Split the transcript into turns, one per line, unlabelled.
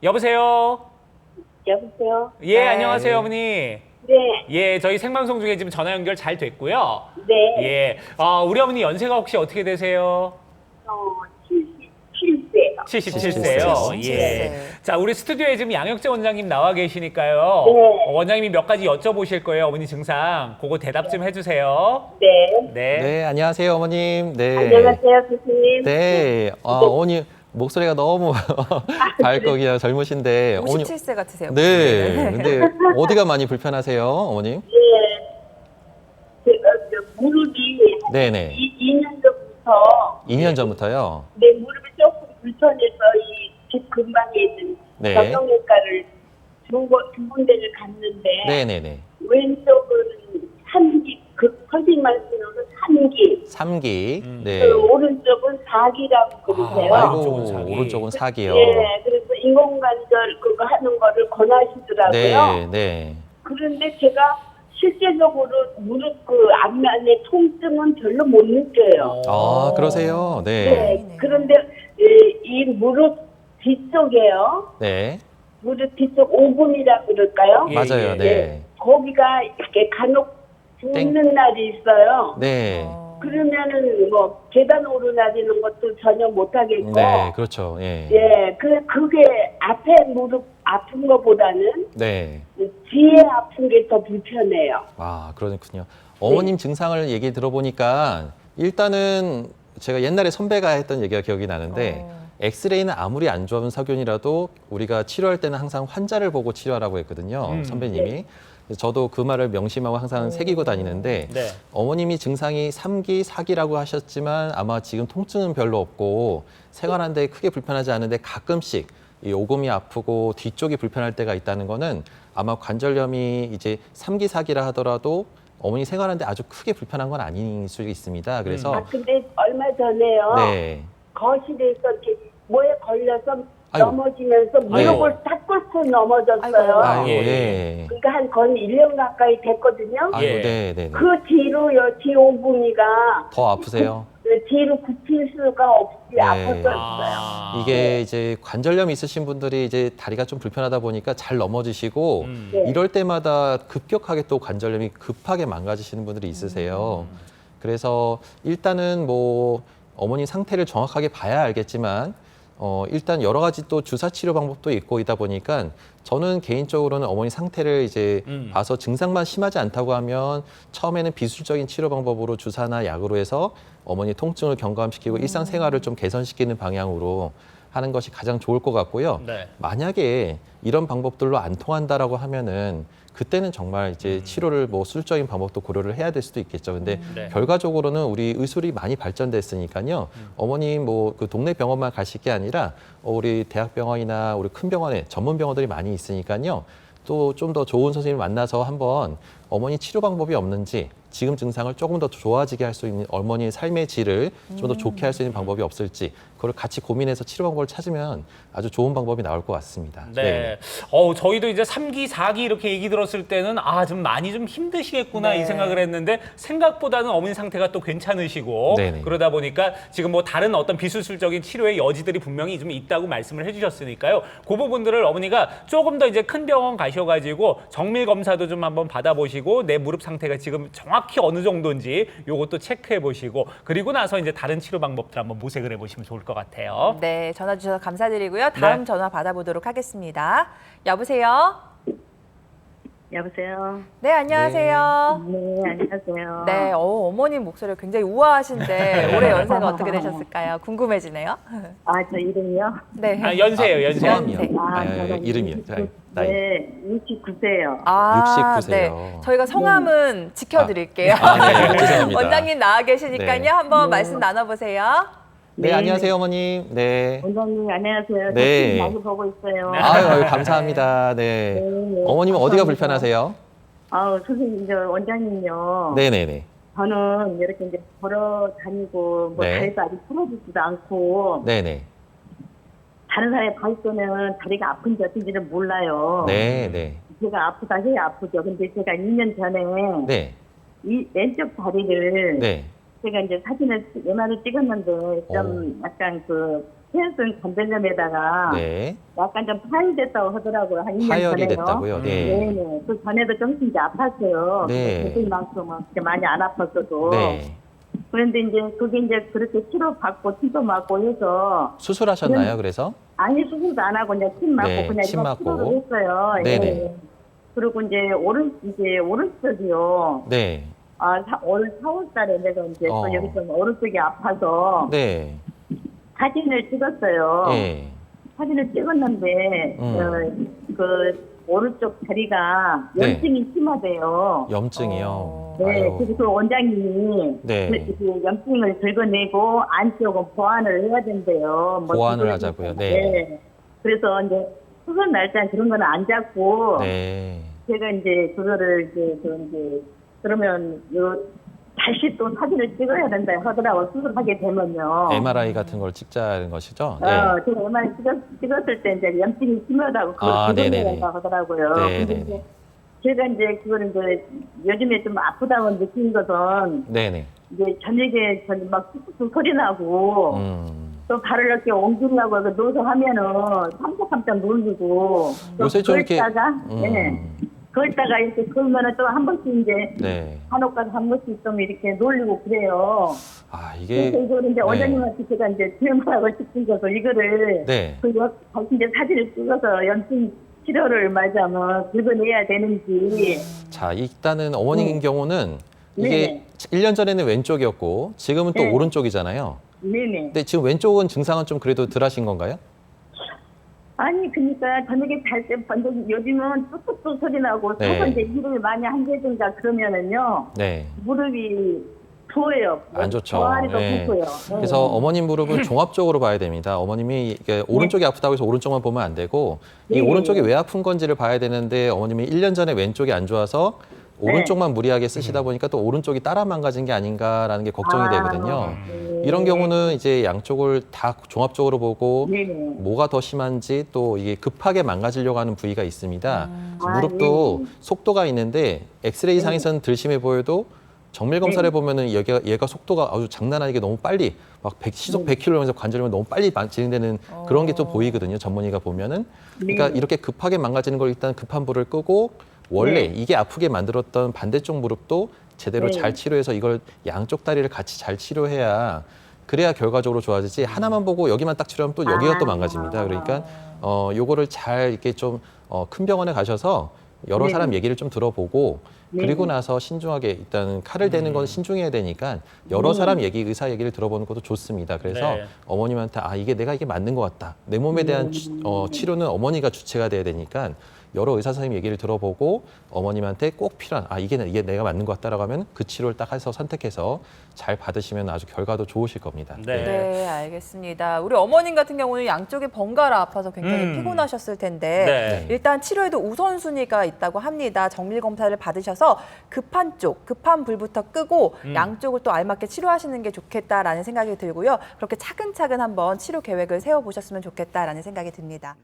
여보세요?
여보세요?
예,
네.
안녕하세요, 어머니.
네,
예, 저희 생방송 중에 지금 전화 연결 잘 됐고요.
네.
예, 우리 어머니 연세가 혹시 어떻게 되세요?
77세요.
77세요.
77
예.
세.
자, 우리 스튜디오에 지금 양혁재 원장님 나와 계시니까요.
네.
원장님이 몇 가지 여쭤보실 거예요, 어머니 증상. 그거 대답 좀 해주세요.
네.
네.
네, 안녕하세요, 어머님. 네.
안녕하세요, 교수님.
네, 어머니 목소리가 너무 밝고 그냥 젊으신데, 어머니.
57세 같으세요.
네, 근데 어디가 많이 불편하세요, 어머님?
예. 제가 무릎이
네네.
2년 전부터
2년 전부터요.
내 무릎이 조금 불편해서 집 근방에 있는
네.
정형외과를 두 군데를 갔는데
네네네.
왼쪽은 3기, 선생님 말씀으로 3기,
3기. 네.
그 오른쪽은 4기라고 그러세요.
아이고,
오른쪽은 사기.
오른쪽은 4기요.
예, 그래서 인공관절 그거 하는 거를 권하시더라고요.
네, 네.
그런데 제가 실제적으로 무릎 그 앞면에 통증은 별로 못 느껴요.
아, 그러세요? 네.
네. 그런데 이 무릎 뒤쪽에요.
네.
무릎 뒤쪽 오금이라 그럴까요?
예,
맞아요,
예.
네.
거기가 이렇게 간혹 붓는 날이 있어요.
네.
그러면은 뭐 계단 오르내리는 것도 전혀 못 하겠고.
네, 그렇죠. 예.
예, 그게 앞에 무릎 아픈 것보다는
네.
뒤에 아픈 게 더 불편해요.
아, 그렇군요. 어머님 증상을 얘기 들어보니까 일단은 제가 옛날에 선배가 했던 얘기가 기억이 나는데 엑스레이는 아무리 안 좋은 석연이라도 우리가 치료할 때는 항상 환자를 보고 치료하라고 했거든요. 선배님이. 그래서 저도 그 말을 명심하고 항상 새기고 다니는데
네.
어머님이 증상이 3기, 4기라고 하셨지만 아마 지금 통증은 별로 없고 생활하는데 크게 불편하지 않은데 가끔씩 이 오금이 아프고 뒤쪽이 불편할 때가 있다는 거는 아마 관절염이 이제 3기, 4기라 하더라도 어머니 생활하는데 아주 크게 불편한 건 아닐 수 있습니다. 그래서
근데 얼마 전에요.
네.
거실에서 이렇게 뭐에 걸려서
아이고.
넘어지면서 무릎을 탁 꿇고 넘어졌어요.
아이고,
예.
예.
그러니까 한 거의 1년 가까이 됐거든요.
아이고,
예.
네, 네.
그 뒤로요, 뒤 오금이가
더 아프세요?
뒤로 굽힐 수가 없이
네.
아팠었어요.
이게 이제 관절염 있으신 분들이 이제 다리가 좀 불편하다 보니까 잘 넘어지시고
네.
이럴 때마다 급격하게 또 관절염이 급하게 망가지시는 분들이 있으세요. 그래서 일단은 뭐 어머니 상태를 정확하게 봐야 알겠지만 일단 여러 가지 또 주사 치료 방법도 있고 이다 보니까 저는 개인적으로는 어머니 상태를 이제 봐서 증상만 심하지 않다고 하면 처음에는 비술적인 치료 방법으로 주사나 약으로 해서 어머니 통증을 경감시키고 일상생활을 좀 개선시키는 방향으로 하는 것이 가장 좋을 것 같고요.
네.
만약에 이런 방법들로 안 통한다라고 하면은 그때는 정말 이제 치료를 뭐 수술적인 방법도 고려를 해야 될 수도 있겠죠. 근데
네.
결과적으로는 우리 의술이 많이 발전됐으니까요. 어머니 뭐 그 동네 병원만 가실 게 아니라 우리 대학병원이나 우리 큰 병원에 전문 병원들이 많이 있으니까요. 또 좀 더 좋은 선생님을 만나서 한번 어머니 치료 방법이 없는지 지금 증상을 조금 더 좋아지게 할 수 있는 어머니의 삶의 질을 좀 더 좋게 할 수 있는 방법이 없을지 그걸 같이 고민해서 치료 방법을 찾으면 아주 좋은 방법이 나올 것 같습니다.
네. 저희도 이제 3기, 4기 이렇게 얘기 들었을 때는 좀 많이 좀 힘드시겠구나
네.
이 생각을 했는데 생각보다는 어머니 상태가 또 괜찮으시고
네네.
그러다 보니까 지금 뭐 다른 어떤 비수술적인 치료의 여지들이 분명히 좀 있다고 말씀을 해주셨으니까요. 그 부분들을 어머니가 조금 더 이제 큰 병원 가셔가지고 정밀 검사도 좀 한번 받아보시고 내 무릎 상태가 지금 정확히 어느 정도인지 요것도 체크해 보시고 그리고 나서 이제 다른 치료 방법들 한번 모색을 해보시면 좋을 것 같아요.
네, 전화 주셔서 감사드리고요. 다음
네.
전화 받아보도록 하겠습니다. 여보세요?
여보세요.
네, 안녕하세요.
네, 안녕하세요.
네, 어머님 목소리가 굉장히 우아하신데 올해 연세가 어떻게 되셨을까요? 궁금해지네요.
저 이름이요?
네.
연세예요, 연세.
성함이요.
네.
이름이요. 나이.
네, 69세요.
69세요.
네. 저희가 성함은 지켜드릴게요.
네, 죄송합니다.
원장님 나와 계시니까요.
네.
한번 말씀 나눠보세요.
네, 안녕하세요, 어머님. 네.
원장님, 안녕하세요.
네.
많이 보고 있어요.
아유, 감사합니다. 네.
네.
어머님 어디가 불편하세요?
선생님, 원장님요.
네네네.
저는 이렇게 이제 걸어 다니고,
네.
다리도 아직 풀어지지도 않고,
네네.
다른 사람이 발 쏘면 다리가 아픈지 어떤지는 몰라요.
네네.
제가 아프다 해야 아프죠. 근데 제가 2년 전에
네.
이 왼쪽 다리를
네.
제가 이제 사진을 MR을 찍었는데 좀 약간 그 폐혈성 관절염에다가
네.
약간 좀 파열됐다고 하더라고요. 한 2년
파열이
전에요.
됐다고요? 네.
네네. 그 전에도 좀 이제 아팠어요.
네.
그만큼은 그렇게 많이 안 아팠어도.
네.
그런데 이제 그게 이제 그렇게 치료받고 티도 맞고 해서
수술하셨나요? 그래서?
아니 수술도 안 하고 그냥 침 맞고
네,
그냥
침
이거
맞고.
치료를 했어요.
네네.
예. 그리고 이제 오른쪽이요.
네.
올 4월달에 내가 이제 또 여기 좀 오른쪽이 아파서
네.
사진을 찍었어요.
네.
사진을 찍었는데 그 오른쪽 다리가
네.
염증이 심하대요.
염증이요.
네,
아유.
그래서 그 원장님이
네.
그 염증을 긁어내고 안쪽은 보완을 해야 된대요.
보완을
그걸
하자고요.
네.
네.
그래서 이제 수술 날짜는 그런 건 안 잡고
네.
제가 이제 그거를 이제 그러면 다시 또 사진을 찍어야 된다 하더라고 수술하게 되면요.
MRI 같은 걸 찍자는 것이죠? 네.
제가 MRI 찍었을 때 이제 염증이 심하다고 그걸
네네네.
찍어야 하더라고요.
네네네.
근데 이제 제가 이제 그걸 이제 요즘에 좀 아프다고 느낀 것은
네네.
이제 저녁에 막 툭툭 소리 나고 또 발을 이렇게 옮기려고 누워서 하면은 깜짝깜짝 놀리고 또
요새 좀 이렇게
걸다가 걸다가 이렇게 걸면은 또 한 번씩 이제
네.
간혹가다 한 번씩 좀 이렇게 놀리고 그래요.
아, 이게
그래서 이거를 이제
네.
원장님한테 제가 이제 질문하고 싶은 것을 이거를
네.
다시 이제 사진을 찍어서 염증 치료를 말하자면 긁어내야 되는지.
자, 일단은 어머니인 경우는 이게
네네.
1년 전에는 왼쪽이었고 지금은 또
네.
오른쪽이잖아요.
네네.
근데 지금 왼쪽은 증상은 좀 그래도 덜 하신 건가요?
아니 그러니까 저녁에 잘 때 요즘은 뚝뚝뚝 소리 나고
네.
서서 이제 일을 많이 한다든가 그러면은요
네.
무릎이 부어요.
안 좋죠.
부어하니까
네.
붓고요.
그래서 어머님 무릎은 종합적으로 봐야 됩니다. 어머님이 이게 오른쪽이 아프다고 해서 오른쪽만 보면 안 되고 이
네.
오른쪽이 왜 아픈 건지를 봐야 되는데 어머님이 1년 전에 왼쪽이 안 좋아서 오른쪽만 무리하게 쓰시다 보니까 또 오른쪽이 따라 망가진 게 아닌가라는 게 걱정이 되거든요. 이런 경우는 이제 양쪽을 다 종합적으로 보고
네네.
뭐가 더 심한지 또 이게 급하게 망가지려고 하는 부위가 있습니다. 무릎도 속도가 있는데 엑스레이 상에서는 덜 심해 보여도 정밀 검사를 보면은 얘가 속도가 아주 장난 아니게 너무 빨리 막 시속 100km면서 관절염이 너무 빨리 진행되는 그런 게 또 보이거든요. 전문의가 보면은. 그러니까 이렇게 급하게 망가지는 걸 일단 급한 불을 끄고 원래 이게 아프게 만들었던 반대쪽 무릎도 제대로 잘 치료해서 이걸 양쪽 다리를 같이 잘 치료해야 그래야 결과적으로 좋아지지 하나만 보고 여기만 딱 치료하면 또 여기가 또 망가집니다. 그러니까 요거를 잘 이렇게 좀 큰 병원에 가셔서 여러 사람 얘기를 좀 들어보고 그리고 나서 신중하게 일단은 칼을 대는 건 신중해야 되니까 여러 사람 의사 얘기를 들어보는 것도 좋습니다. 그래서
네.
어머님한테 이게 내가 이게 맞는 것 같다. 내 몸에 대한 치료는 어머니가 주체가 돼야 되니까 여러 의사 선생님 얘기를 들어보고 어머님한테 꼭 필요한 이게 내가 맞는 것 같다라고 하면 그 치료를 딱 해서 선택해서 잘 받으시면 아주 결과도 좋으실 겁니다.
네.
네, 알겠습니다. 우리 어머님 같은 경우는 양쪽에 번갈아 아파서 굉장히 피곤하셨을 텐데
네.
일단 치료에도 우선순위가 있다고 합니다. 정밀 검사를 받으셔서 급한 불부터 끄고 양쪽을 또 알맞게 치료하시는 게 좋겠다라는 생각이 들고요. 그렇게 차근차근 한번 치료 계획을 세워보셨으면 좋겠다라는 생각이 듭니다.